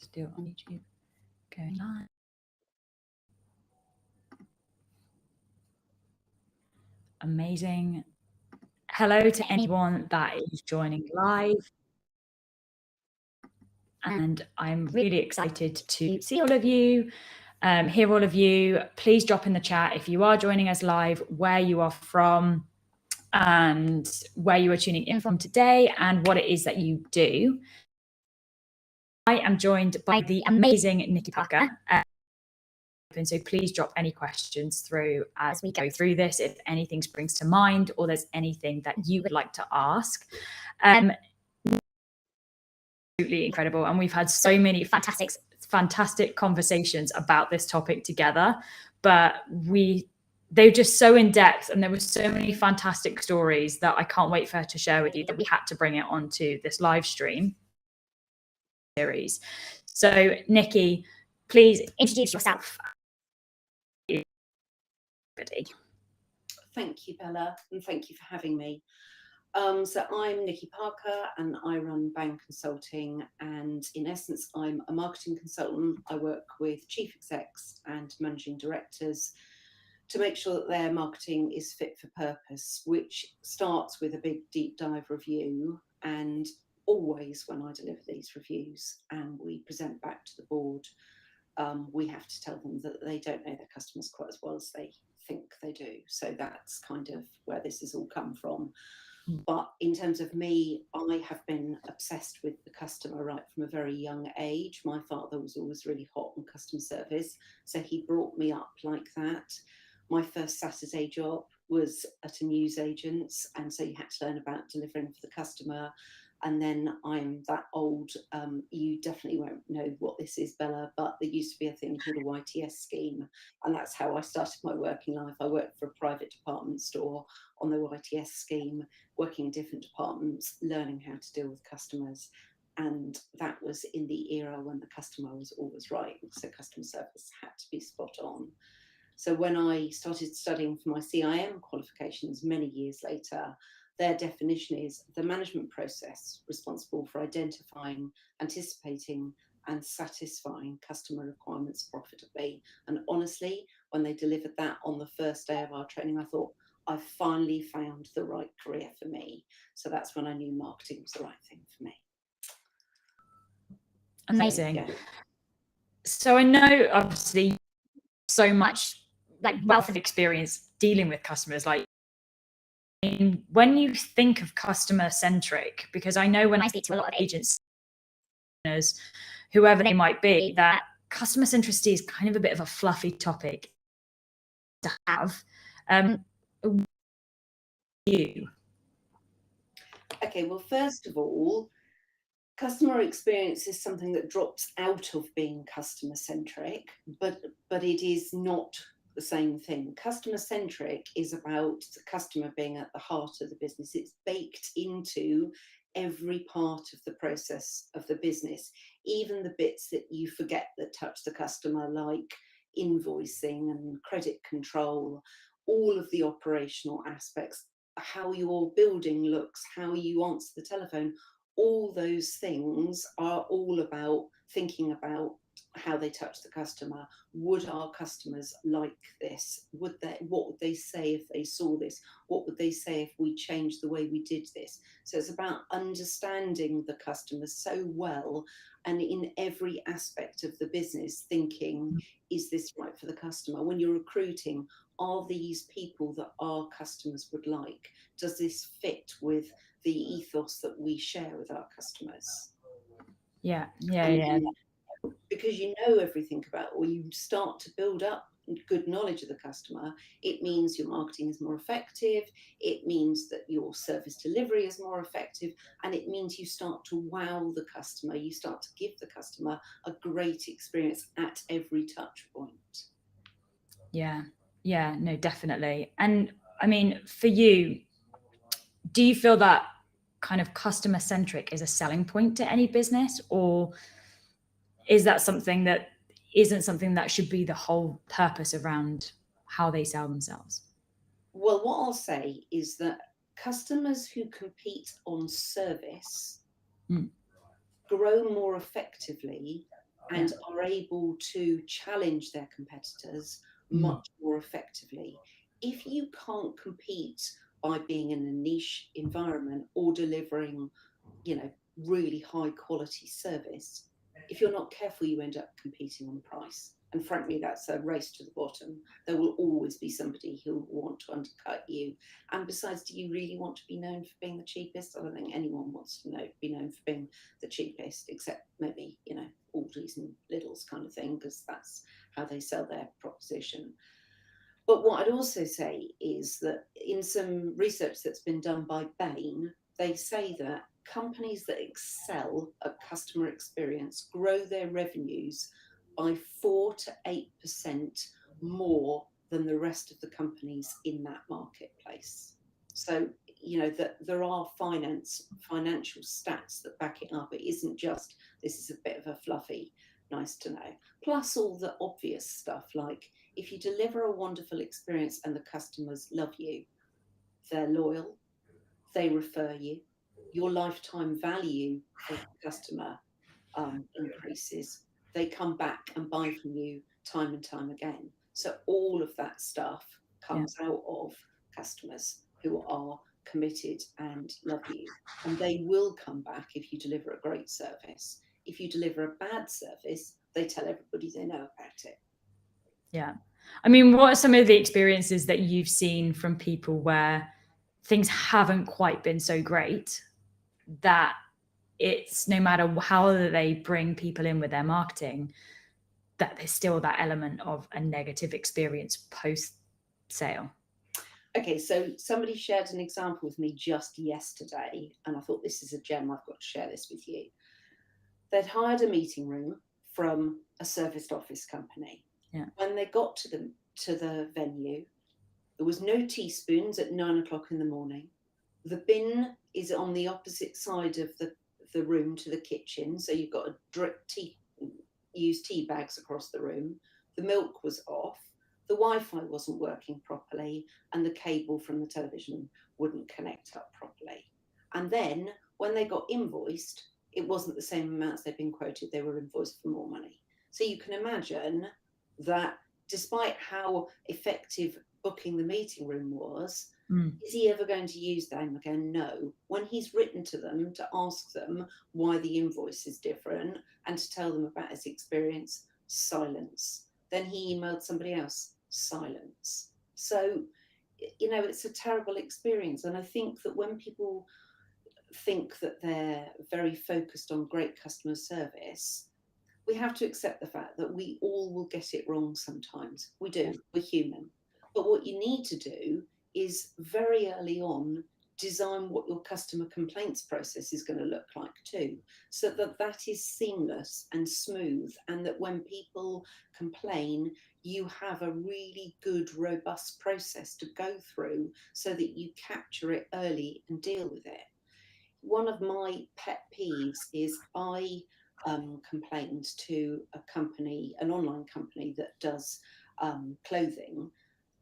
Still on YouTube. Going live. Amazing. Hello to anyone that is joining live. And I'm really excited to see all of you, hear all of you. Please drop in the chat if you are joining us live, where you are from and where you are tuning in from today and what it is that you do. I am joined by the amazing Nicky Parker. And so please drop any questions through as we go through this, if anything springs to mind or there's anything that you would like to ask. Absolutely incredible. And we've had so many fantastic conversations about this topic together, but they're just so in depth and there were so many fantastic stories that I can't wait for her to share with you that we had to bring it onto this live stream series. So Nicky, please introduce yourself. Thank you, Bella, and thank you for having me. So I'm Nicky Parker and I run Bang Consulting, and in essence I'm a marketing consultant. I work with chief execs and managing directors to make sure that their marketing is fit for purpose, which starts with a big deep dive review. And always when I deliver these reviews and we present back to the board, we have to tell them that they don't know their customers quite as well as they think they do. So that's kind of where this has all come from. But in terms of me, I have been obsessed with the customer right from a very young age. My father was always really hot on customer service, so he brought me up like that. My first Saturday job was at a newsagent's, and so you had to learn about delivering for the customer. And then I'm that old, you definitely won't know what this is, Bella, but there used to be a thing called a YTS scheme. And that's how I started my working life. I worked for a private department store on the YTS scheme, working in different departments, learning how to deal with customers. And that was in the era when the customer was always right. So customer service had to be spot on. So when I started studying for my CIM qualifications many years later, their definition is the management process responsible for identifying, anticipating, and satisfying customer requirements profitably. And honestly, when they delivered that on the first day of our training, I thought, I finally found the right career for me. So that's when I knew marketing was the right thing for me. Amazing. So, yeah. So I know obviously so much like wealth of experience dealing with customers, like when you think of customer centric, because I know when I speak to a lot of agents, whoever they might be, that customer centricity is kind of a bit of a fluffy topic to have. You. Okay, well, first of all, customer experience is something that drops out of being customer centric, but it is not the same thing. Customer centric is about the customer being at the heart of the business. It's baked into every part of the process of the business, even the bits that you forget that touch the customer, like invoicing and credit control, all of the operational aspects, how your building looks, how you answer the telephone. All those things are all about thinking about how they touch the customer. Would our customers like this? What would they say if they saw this? What would they say if we changed the way we did this? So it's about understanding the customers so well, and in every aspect of the business thinking, is this right for the customer? When you're recruiting, are these people that our customers would like? Does this fit with the ethos that we share with our customers? Yeah. Because you know everything about, or you start to build up good knowledge of the customer, it means your marketing is more effective, it means that your service delivery is more effective, and it means you start to wow the customer, you start to give the customer a great experience at every touch point. Yeah, no, definitely. And I mean, for you, do you feel that kind of customer centric is a selling point to any business, or is that something that isn't something that should be the whole purpose around how they sell themselves? Well, what I'll say is that customers who compete on service grow more effectively and are able to challenge their competitors much more effectively. If you can't compete by being in a niche environment or delivering, really high quality service, if you're not careful, you end up competing on price. And frankly, that's a race to the bottom. There will always be somebody who will want to undercut you. And besides, do you really want to be known for being the cheapest? I don't think anyone wants to be known for being the cheapest, except maybe, Aldi's and Lidl's kind of thing, because that's how they sell their proposition. But what I'd also say is that in some research that's been done by Bain, they say that companies that excel at customer experience grow their revenues by 4 to 8% more than the rest of the companies in that marketplace. So, that there are financial stats that back it up. It isn't just, this is a bit of a fluffy, nice to know. Plus all the obvious stuff, like if you deliver a wonderful experience and the customers love you, they're loyal, they refer you, your lifetime value of the customer increases, they come back and buy from you time and time again. So all of that stuff comes out of customers who are committed and love you. And they will come back if you deliver a great service. If you deliver a bad service, they tell everybody they know about it. Yeah. I mean, what are some of the experiences that you've seen from people where things haven't quite been so great, that it's no matter how they bring people in with their marketing, that there's still that element of a negative experience post sale? Okay, so somebody shared an example with me just yesterday, and I thought, this is a gem, I've got to share this with you. They'd hired a meeting room from a serviced office company. Yeah. When they got to the venue, there was no teaspoons at 9 o'clock in the morning. The bin is on the opposite side of the room to the kitchen, so you've got to use tea bags across the room. The milk was off, the Wi-Fi wasn't working properly, and the cable from the television wouldn't connect up properly. And then when they got invoiced, it wasn't the same amounts they'd been quoted, they were invoiced for more money. So you can imagine that despite how effective booking the meeting room was, is he ever going to use them again? No. When he's written to them to ask them why the invoice is different and to tell them about his experience, silence. Then he emailed somebody else, silence. So, it's a terrible experience. And I think that when people think that they're very focused on great customer service, we have to accept the fact that we all will get it wrong sometimes. We do, we're human. But what you need to do is very early on design what your customer complaints process is going to look like too, so that is seamless and smooth, and that when people complain, you have a really good, robust process to go through so that you capture it early and deal with it. One of my pet peeves is I complained to a company, an online company that does clothing.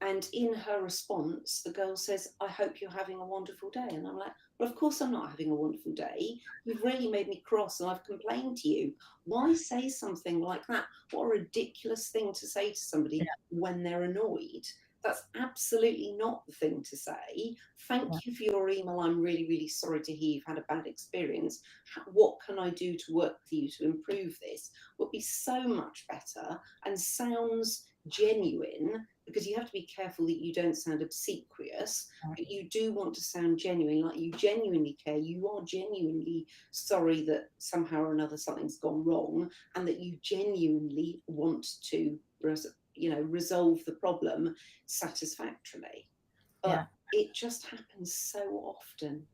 And in her response, the girl says, I hope you're having a wonderful day. And I'm like, well, of course I'm not having a wonderful day. You've really made me cross and I've complained to you. Why say something like that? What a ridiculous thing to say to somebody when they're annoyed. That's absolutely not the thing to say. Thank you for your email. I'm really, really sorry to hear you've had a bad experience. What can I do to work with you to improve this? Would be so much better and sounds genuine, because you have to be careful that you don't sound obsequious, but you do want to sound genuine, like you genuinely care, you are genuinely sorry that somehow or another something's gone wrong, and that you genuinely want to resolve the problem satisfactorily. But it just happens so often.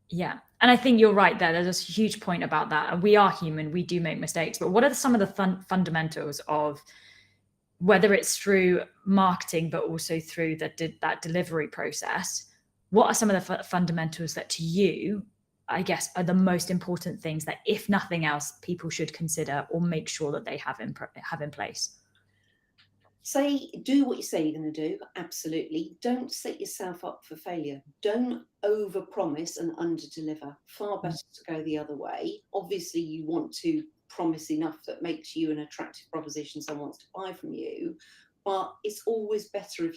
Yeah. And I think you're right there. There's a huge point about that. And we are human, we do make mistakes, but what are some of the fundamentals of, whether it's through marketing, but also through that delivery process, what are some of the fundamentals that to you, I guess, are the most important things that, if nothing else, people should consider or make sure that they have in place? Do what you say you're going to do. Absolutely. Don't set yourself up for failure. Don't overpromise and underdeliver. Far better to go the other way. Obviously, you want to promise enough that makes you an attractive proposition someone wants to buy from you. But it's always better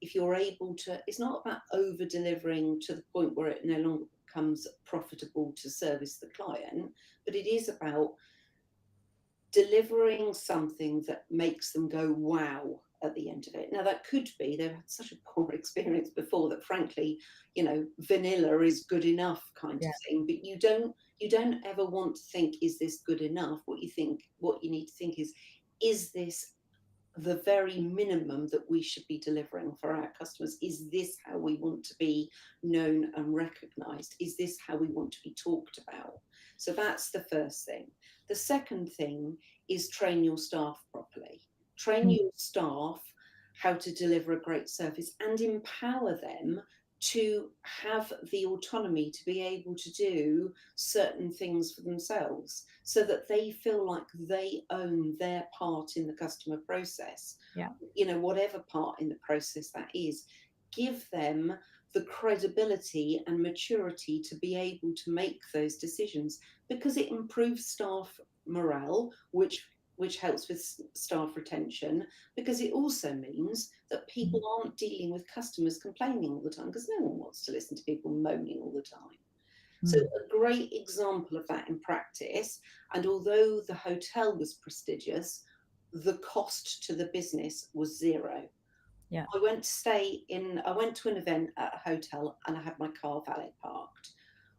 if you're able to. It's not about over delivering to the point where it no longer becomes profitable to service the client, but it is about delivering something that makes them go wow at the end of it. Now that could be they've had such a poor experience before that frankly, vanilla is good enough kind of thing. But you don't ever want to think, is this good enough? What you need to think is this the very minimum that we should be delivering for our customers? Is this how we want to be known and recognized? Is this how we want to be talked about? So that's the first thing. The second thing is train your staff properly. Train your staff how to deliver a great service and empower them to have the autonomy to be able to do certain things for themselves so that they feel like they own their part in the customer process. Whatever part in the process that is, give them the credibility and maturity to be able to make those decisions, because it improves staff morale, which helps with staff retention, because it also means that people aren't dealing with customers complaining all the time, because no one wants to listen to people moaning all the time. So a great example of that in practice, and although the hotel was prestigious, the cost to the business was zero. I went to an event at a hotel and I had my car valet parked.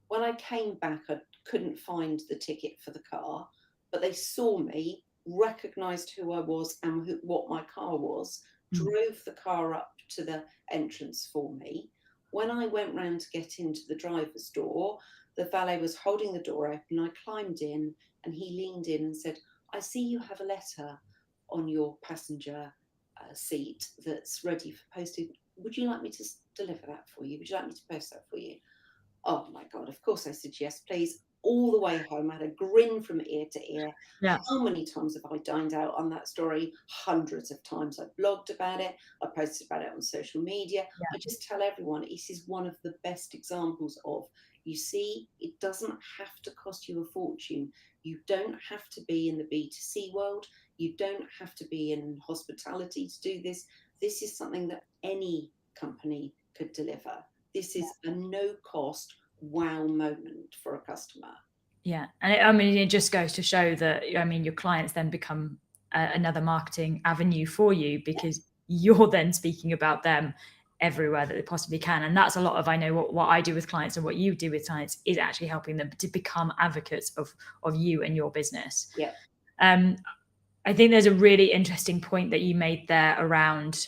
When I came back, I couldn't find the ticket for the car, but they saw me, recognised who I was and what my car was, drove the car up to the entrance for me. When I went round to get into the driver's door, the valet was holding the door open. I climbed in and he leaned in and said, "I see you have a letter on your passenger seat that's ready for posting. Would you like me to deliver that for you? Would you like me to post that for you?" Oh my God, of course I said, "Yes, please." All the way home, I had a grin from ear to ear. How many times have I dined out on that story? Hundreds of times. I blogged about it. I posted about it on social media. I just tell everyone this is one of the best examples of, you see, it doesn't have to cost you a fortune. You don't have to be in the B2C world. You don't have to be in hospitality to do this. This is something that any company could deliver. This is a no cost wow moment for a customer. And it just goes to show that your clients then become another marketing avenue for you, because you're then speaking about them everywhere that they possibly can. And that's a lot of, I know what I do with clients and what you do with clients is actually helping them to become advocates of you and your business. I think there's a really interesting point that you made there around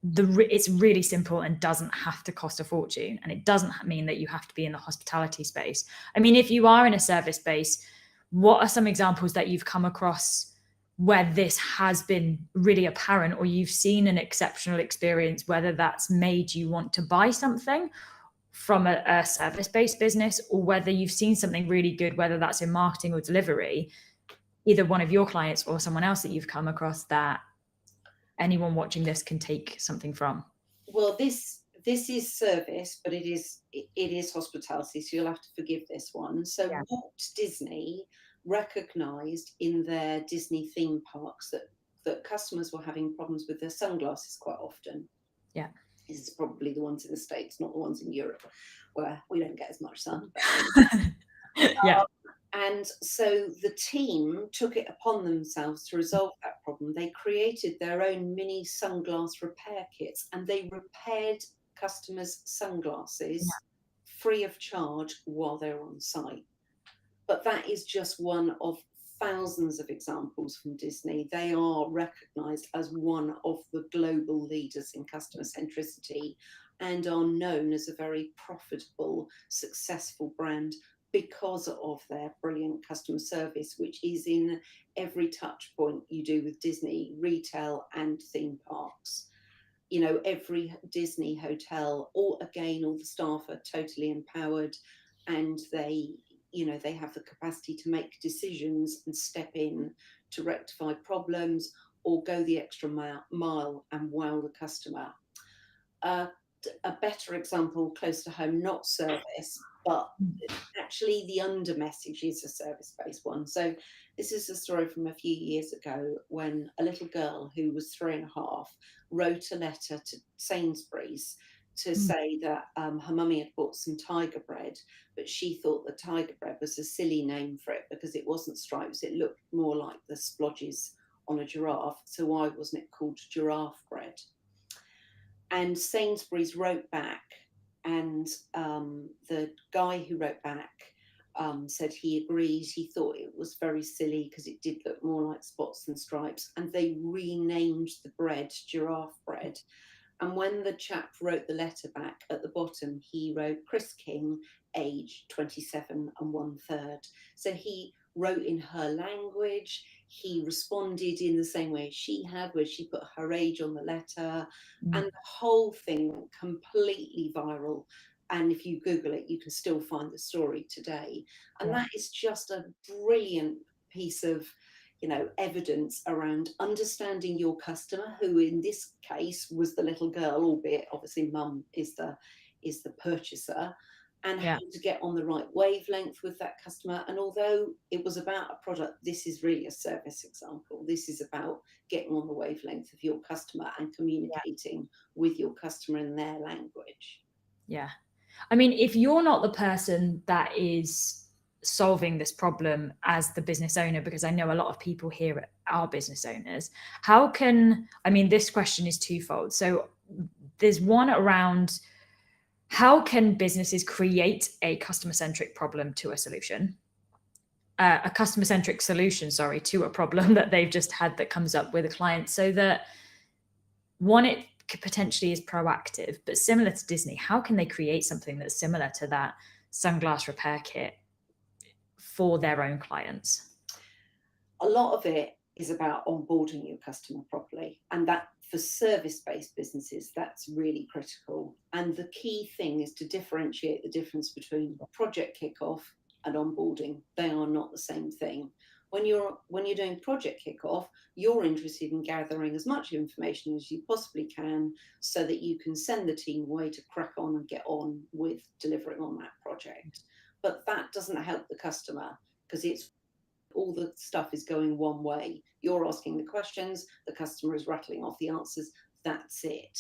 it's really simple and doesn't have to cost a fortune, and it doesn't mean that you have to be in the hospitality space. If you are in a service space, what are some examples that you've come across where this has been really apparent, or you've seen an exceptional experience, whether that's made you want to buy something from a service-based business, or whether you've seen something really good, whether that's in marketing or delivery, either one of your clients or someone else that you've come across that anyone watching this can take something from? Well, this is service, but it is hospitality, so you'll have to forgive this one. So Walt Disney recognised in their Disney theme parks that customers were having problems with their sunglasses quite often. This is probably the ones in the States, not the ones in Europe, where we don't get as much sun. And so the team took it upon themselves to resolve that problem. They created their own mini sunglass repair kits, and they repaired customers' sunglasses free of charge while they were on site. But that is just one of thousands of examples from Disney. They are recognised as one of the global leaders in customer centricity and are known as a very profitable, successful brand because of their brilliant customer service, which is in every touch point you do with Disney, retail and theme parks. Every Disney hotel, all the staff are totally empowered, and they have the capacity to make decisions and step in to rectify problems or go the extra mile and wow the customer. A better example close to home, not service, but actually the under message is a service-based one. So this is a story from a few years ago when a little girl who was 3.5 wrote a letter to Sainsbury's to say that her mummy had bought some tiger bread, but she thought that tiger bread was a silly name for it because it wasn't stripes. It looked more like the splodges on a giraffe. So why wasn't it called giraffe bread? And Sainsbury's wrote back, and the guy who wrote back said he agreed. He thought it was very silly because it did look more like spots than stripes, and they renamed the bread giraffe bread. And when the chap wrote the letter back, at the bottom he wrote Chris King, age 27 1/3. So he wrote in her language. He responded in the same way she had, where she put her age on the letter, and the whole thing went completely viral. And if you Google it, you can still find the story today. And that is just a brilliant piece of, evidence around understanding your customer, who in this case was the little girl, albeit obviously mum is the purchaser, and how to get on the right wavelength with that customer. And although it was about a product, this is really a service example. This is about getting on the wavelength of your customer and communicating with your customer in their language. Yeah. I mean, if you're not the person that is solving this problem as the business owner, because I know a lot of people here are business owners, this question is twofold. So there's one around, how can businesses create a customer-centric problem to a solution? A customer-centric solution, to a problem that they've just had that comes up with a client, so that one, it potentially is proactive, but similar to Disney, how can they create something that's similar to that sunglass repair kit for their own clients? A lot of it is about onboarding your customer properly, and that for service-based businesses, that's really critical. And the key thing is to differentiate the difference between project kickoff and onboarding. They are not the same thing. When you're doing project kickoff, you're interested in gathering as much information as you possibly can so that you can send the team away to crack on and get on with delivering on that project. But that doesn't help the customer, because it's all the stuff is going one way. You're asking the questions, the customer is rattling off the answers. That's it.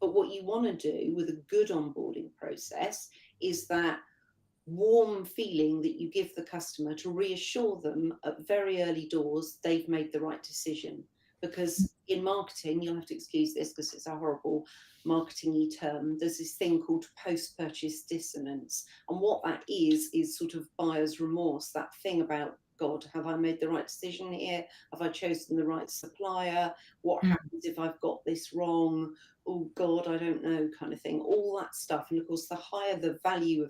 But what you want to do with a good onboarding process is that warm feeling that you give the customer to reassure them at very early doors they've made the right decision. Because in marketing, you'll have to excuse this because it's a horrible marketing-y term, there's this thing called post-purchase dissonance. And what that is sort of buyer's remorse, that thing about, God, have I made the right decision here? Have I chosen the right supplier? What happens if I've got this wrong? Oh God, I don't know, kind of thing. All that stuff. And of course, the higher the value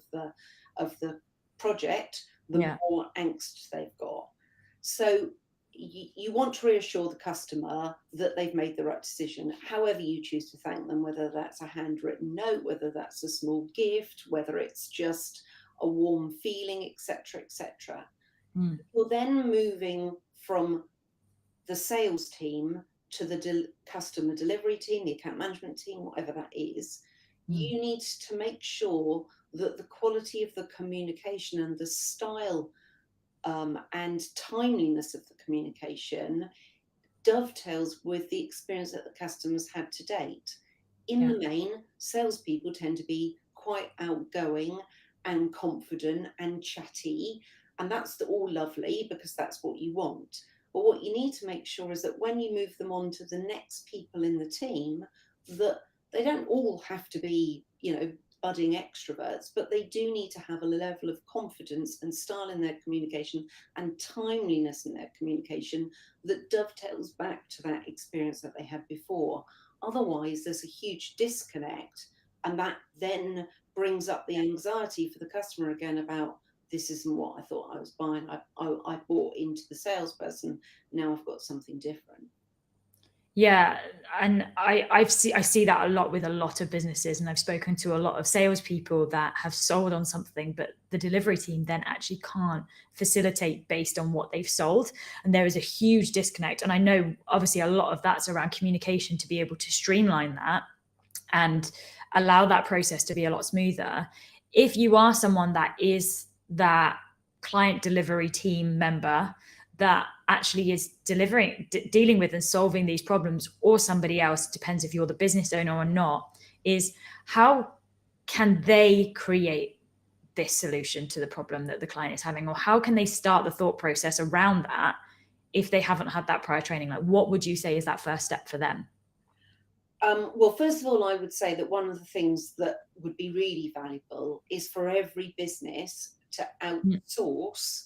of the project, the more angst they've got. So you want to reassure the customer that they've made the right decision, however you choose to thank them, whether that's a handwritten note, whether that's a small gift, whether it's just a warm feeling, etc., etc. You're then moving from the sales team to the customer delivery team, the account management team, whatever that is. You need to make sure that the quality of the communication and the style and timeliness of the communication dovetails with the experience that the customers had to date. In the main, salespeople tend to be quite outgoing and confident and chatty, and that's all lovely because that's what you want. But what you need to make sure is that when you move them on to the next people in the team, that they don't all have to be, budding extroverts, but they do need to have a level of confidence and style in their communication and timeliness in their communication that dovetails back to that experience that they had before. Otherwise, there's a huge disconnect, and that then brings up the anxiety for the customer again about, this isn't what I thought I was buying. I bought into the salesperson. Now I've got something different. Yeah, and I see that a lot with a lot of businesses, and I've spoken to a lot of salespeople that have sold on something, but the delivery team then actually can't facilitate based on what they've sold, and there is a huge disconnect. And I know obviously a lot of that's around communication to be able to streamline that and allow that process to be a lot smoother. if you are someone that is that client delivery team member that actually is dealing with and solving these problems, or somebody else, depends if you're the business owner or not, is how can they create this solution to the problem that the client is having, or how can they start the thought process around that if they haven't had that prior training? Like, what would you say is that first step for them? Well, first of all, I would say that one of the things that would be really valuable is for every business to outsource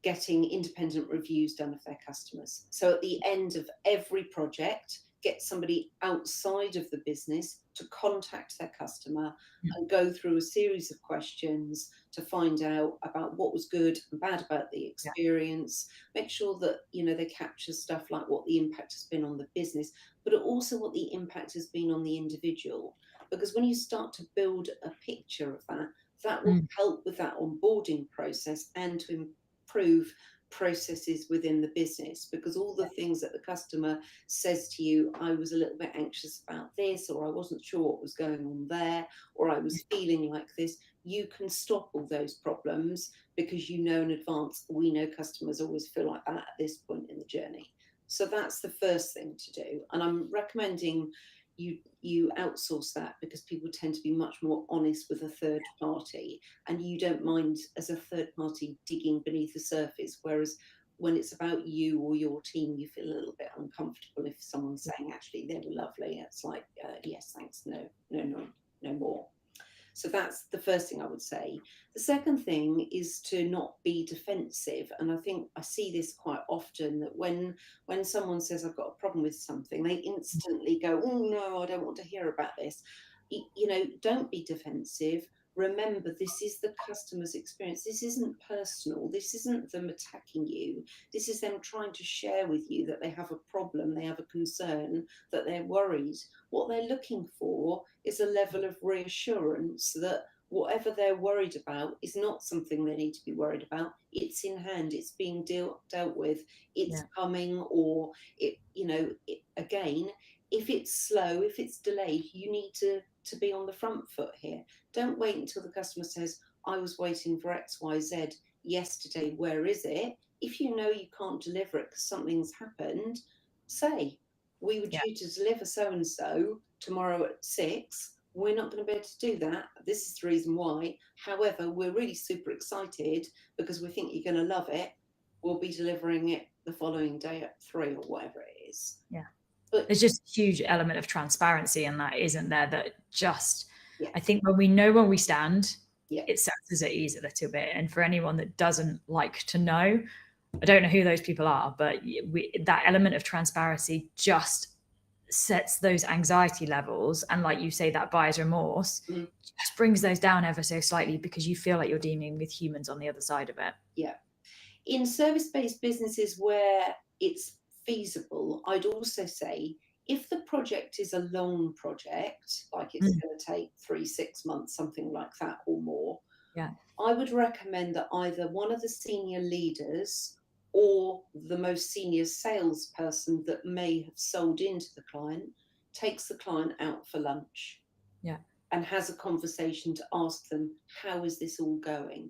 getting independent reviews done of their customers. So at the end of every project, get somebody outside of the business to contact their customer and go through a series of questions to find out about what was good and bad about the experience. Make sure that, you know, they capture stuff like what the impact has been on the business, but also what the impact has been on the individual. Because when you start to build a picture of that, that will help with that onboarding process and to improve processes within the business, because all the things that the customer says to you, I was a little bit anxious about this, or I wasn't sure what was going on there, or I was feeling like this, you can stop all those problems because you know in advance. We know customers always feel like that at this point in the journey. So that's the first thing to do. And I'm recommending you outsource that because people tend to be much more honest with a third party, and you don't mind as a third party digging beneath the surface, whereas when it's about you or your team, you feel a little bit uncomfortable if someone's saying actually they were lovely. It's like yes, thanks, no more. So that's the first thing I would say. The second thing is to not be defensive. And I think I see this quite often, that when someone says I've got a problem with something, they instantly go, oh no, I don't want to hear about this. You know, don't be defensive. Remember, this is the customer's experience. This isn't personal. This isn't them attacking you. This is them trying to share with you that they have a problem, they have a concern, that they're worried. What they're looking for is a level of reassurance that whatever they're worried about is not something they need to be worried about. It's in hand. It's being dealt with. It's coming, or it. You know, again, if it's slow, if it's delayed, you need to be on the front foot here. Don't wait until the customer says, I was waiting for XYZ yesterday, where is it? If you know you can't deliver it because something's happened, say, we were due to deliver so-and-so tomorrow at 6. We're not going to be able to do that. This is the reason why. However, we're really super excited because we think you're going to love it. We'll be delivering it the following day at 3 or whatever it is. Yeah. But there's just a huge element of transparency in that, isn't there? That just, I think when we know where we stand, it sets us at ease a little bit. And for anyone that doesn't like to know, I don't know who those people are, but that element of transparency just sets those anxiety levels. And like you say, that buyer's remorse just brings those down ever so slightly, because you feel like you're dealing with humans on the other side of it. Yeah. In service-based businesses where it's feasible, I'd also say if the project is a long project, like it's going to take 3-6 months, something like that or more, I would recommend that either one of the senior leaders or the most senior salesperson that may have sold into the client takes the client out for lunch and has a conversation to ask them, how is this all going?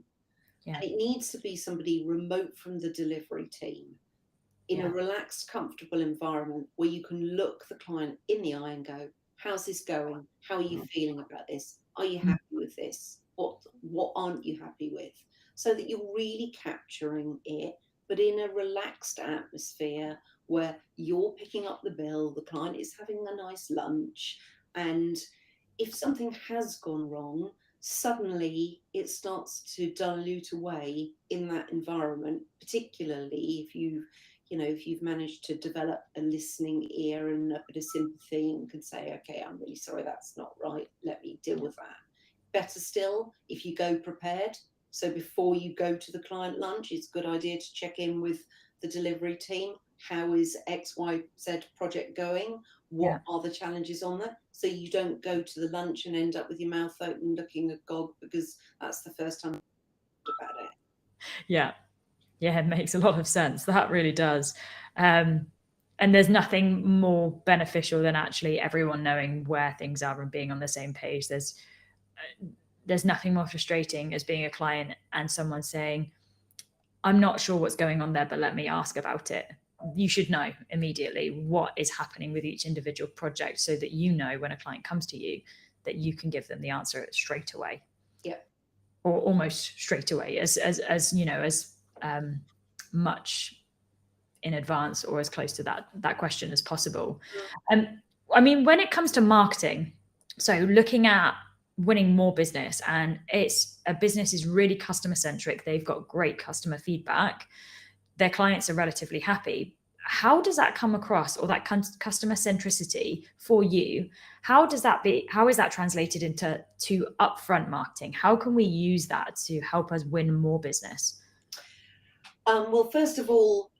And it needs to be somebody remote from the delivery team, in a relaxed, comfortable environment where you can look the client in the eye and go, how's this going? How are you feeling about this? Are you happy with this? What aren't you happy with? So that you're really capturing it, but in a relaxed atmosphere where you're picking up the bill, the client is having a nice lunch, and if something has gone wrong, suddenly it starts to dilute away in that environment, particularly if you've managed to develop a listening ear and a bit of sympathy and can say, okay, I'm really sorry, that's not right, let me deal with that. Better still, if you go prepared. So before you go to the client lunch, it's a good idea to check in with the delivery team. How is XYZ project going? What are the challenges on that? So you don't go to the lunch and end up with your mouth open looking agog because that's the first time about it. Yeah, it makes a lot of sense. That really does. And there's nothing more beneficial than actually everyone knowing where things are and being on the same page. There's there's nothing more frustrating as being a client and someone saying, I'm not sure what's going on there, but let me ask about it. You should know immediately what is happening with each individual project so that you know when a client comes to you that you can give them the answer straight away. Yeah. Or almost straight away, as you know, as much in advance or as close to that question as possible. I mean, when it comes to marketing, so looking at winning more business, and a business is really customer centric, they've got great customer feedback, their clients are relatively happy. How does that come across, or that customer centricity for you? How is that translated into upfront marketing? How can we use that to help us win more business? Well, first of all,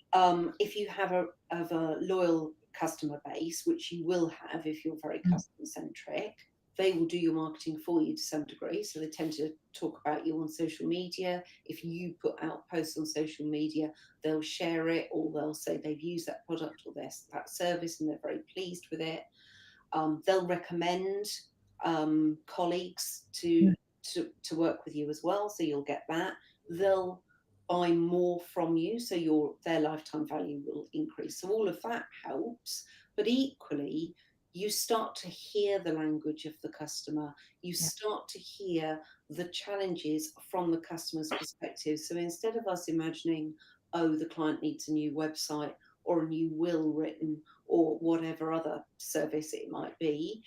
if you have a loyal customer base, which you will have if you're very customer centric, they will do your marketing for you to some degree. So they tend to talk about you on social media. If you put out posts on social media, they'll share it, or they'll say they've used that product or that service and they're very pleased with it. They'll recommend colleagues to work with you as well, so you'll get that. They'll buy more from you, so their lifetime value will increase. So all of that helps, but equally, you start to hear the language of the customer. You start to hear the challenges from the customer's perspective. So instead of us imagining, oh, the client needs a new website or a new will written or whatever other service it might be,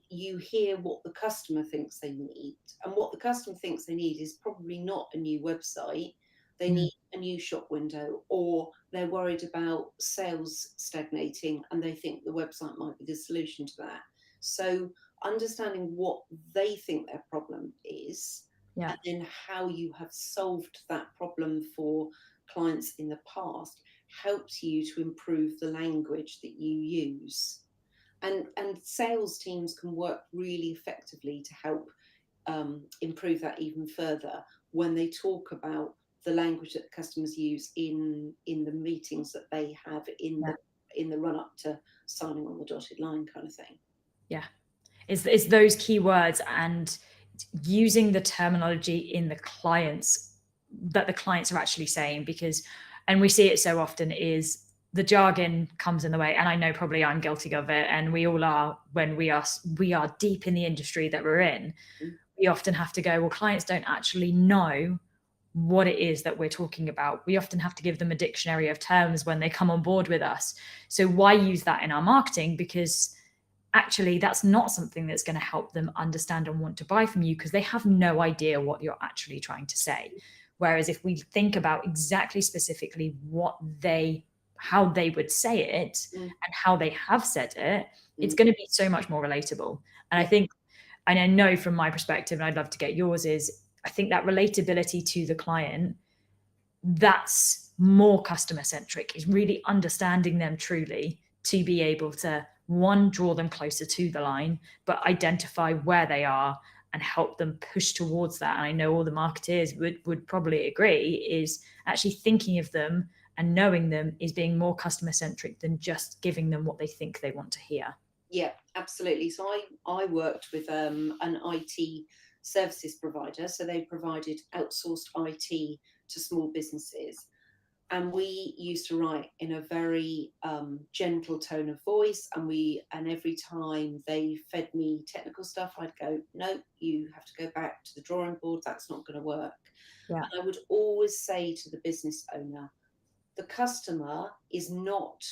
you hear what the customer thinks they need. And what the customer thinks they need is probably not a new website. They need a new shop window, or they're worried about sales stagnating and they think the website might be the solution to that. So understanding what they think their problem is, and then how you have solved that problem for clients in the past, helps you to improve the language that you use. And sales teams can work really effectively to help improve that even further when they talk about the language that customers use in the meetings that they have in the run up to signing on the dotted line, kind of thing. Yeah, it's those keywords and using the terminology in the clients that the clients are actually saying, and we see it so often, is the jargon comes in the way. And I know probably I'm guilty of it, and we all are when we are deep in the industry that we're in. We often have to go, well, clients don't actually know what it is that we're talking about. We often have to give them a dictionary of terms when they come on board with us. So why use that in our marketing? Because actually that's not something that's going to help them understand and want to buy from you, because they have no idea what you're actually trying to say. Whereas if we think about exactly specifically how they would say it and how they have said it, it's going to be so much more relatable. And I think, and I know from my perspective, and I'd love to get yours, is I think that relatability to the client, that's more customer centric, is really understanding them truly to be able to, one, draw them closer to the line, but identify where they are and help them push towards that. And I know all the marketers would probably agree, is actually thinking of them and knowing them is being more customer centric than just giving them what they think they want to hear. Yeah, absolutely. So I worked with an IT services provider. So they provided outsourced IT to small businesses. And we used to write in a very gentle tone of voice. And every time they fed me technical stuff, I'd go, no, you have to go back to the drawing board. That's not going to work. And I would always say to the business owner, the customer is not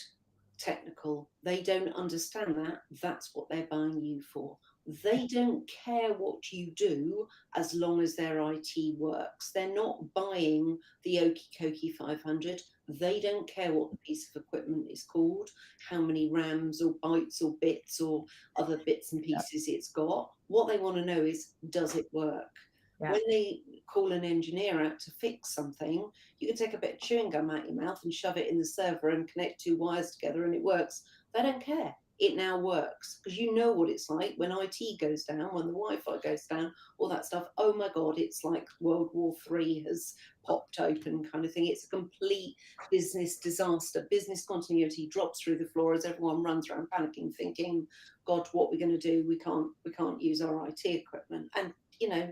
technical. They don't understand that. That's what they're buying you for. They don't care what you do as long as their IT works. They're not buying the Okie Kokie 500. They don't care what the piece of equipment is called, how many RAMs or bytes or bits or other bits and pieces it's got. What they want to know is, does it work? When they call an engineer out to fix something, you can take a bit of chewing gum out your mouth and shove it in the server and connect two wires together and it works. They don't care. It now works, because you know what it's like when IT goes down, when the Wi-Fi goes down, all that stuff. Oh my God, it's like World War III has popped open, kind of thing. It's a complete business disaster. Business continuity drops through the floor as everyone runs around panicking, thinking, God, what are we going to do? We can't use our IT equipment. And you know,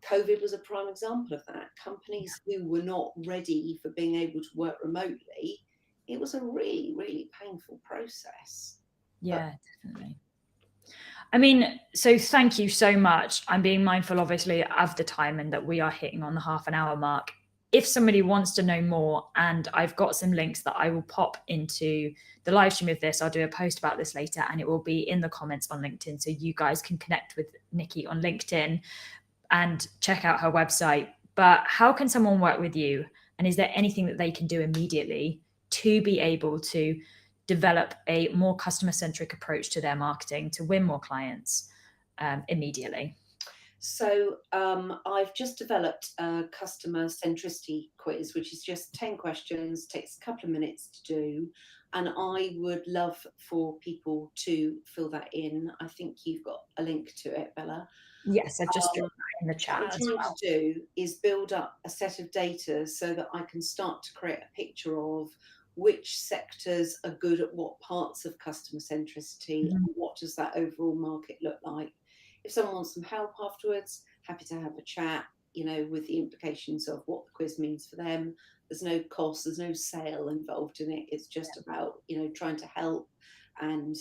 COVID was a prime example of that. Companies who were not ready for being able to work remotely, it was a really, really painful process. Yeah, definitely. I mean, so thank you so much. I'm being mindful, obviously, of the time and that we are hitting on the half an hour mark. If somebody wants to know more, and I've got some links that I will pop into the live stream of this, I'll do a post about this later, and it will be in the comments on LinkedIn. So you guys can connect with Nicky on LinkedIn and check out her website. But how can someone work with you? And is there anything that they can do immediately to be able to develop a more customer-centric approach to their marketing to win more clients immediately? So I've just developed a customer centricity quiz, which is just 10 questions, takes a couple of minutes to do. And I would love for people to fill that in. I think you've got a link to it, Bella. Yes, I just dropped that in the chat. What I'm trying to do is build up a set of data so that I can start to create a picture of which sectors are good at what parts of customer centricity, and what does that overall market look like. If someone wants some help afterwards, happy to have a chat, with the implications of what the quiz means for them. There's no cost, there's no sale involved in it. It's just about, trying to help and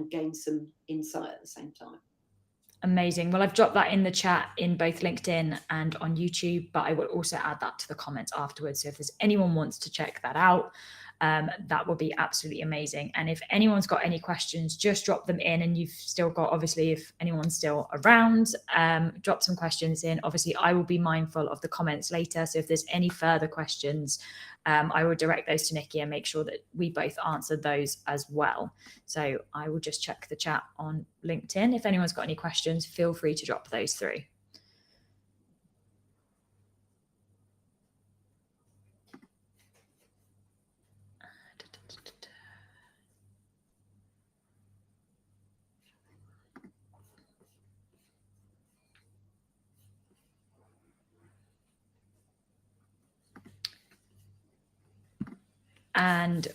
gain some insight at the same time. Amazing. Well, I've dropped that in the chat in both LinkedIn and on YouTube, but I will also add that to the comments afterwards. So if there's anyone wants to check that out, that would be absolutely amazing. And if anyone's got any questions, just drop them in. And you've still got, obviously, if anyone's still around, drop some questions in. Obviously, I will be mindful of the comments later. So if there's any further questions, I will direct those to Nicky and make sure that we both answer those as well. So I will just check the chat on LinkedIn. If anyone's got any questions, feel free to drop those through. And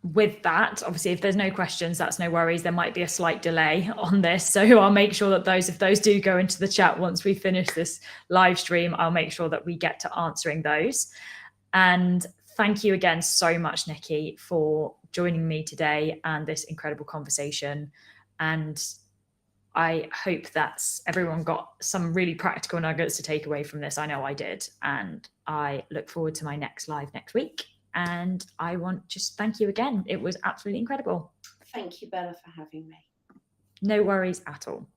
with that, obviously, if there's no questions, that's no worries. There might be a slight delay on this. So I'll make sure that if those do go into the chat once we finish this live stream, I'll make sure that we get to answering those. And thank you again so much, Nicky, for joining me today and this incredible conversation. And I hope that everyone got some really practical nuggets to take away from this. I know I did. And I look forward to my next live next week. And I want just thank you again. It was absolutely incredible. Thank you, Bella, for having me. No worries at all.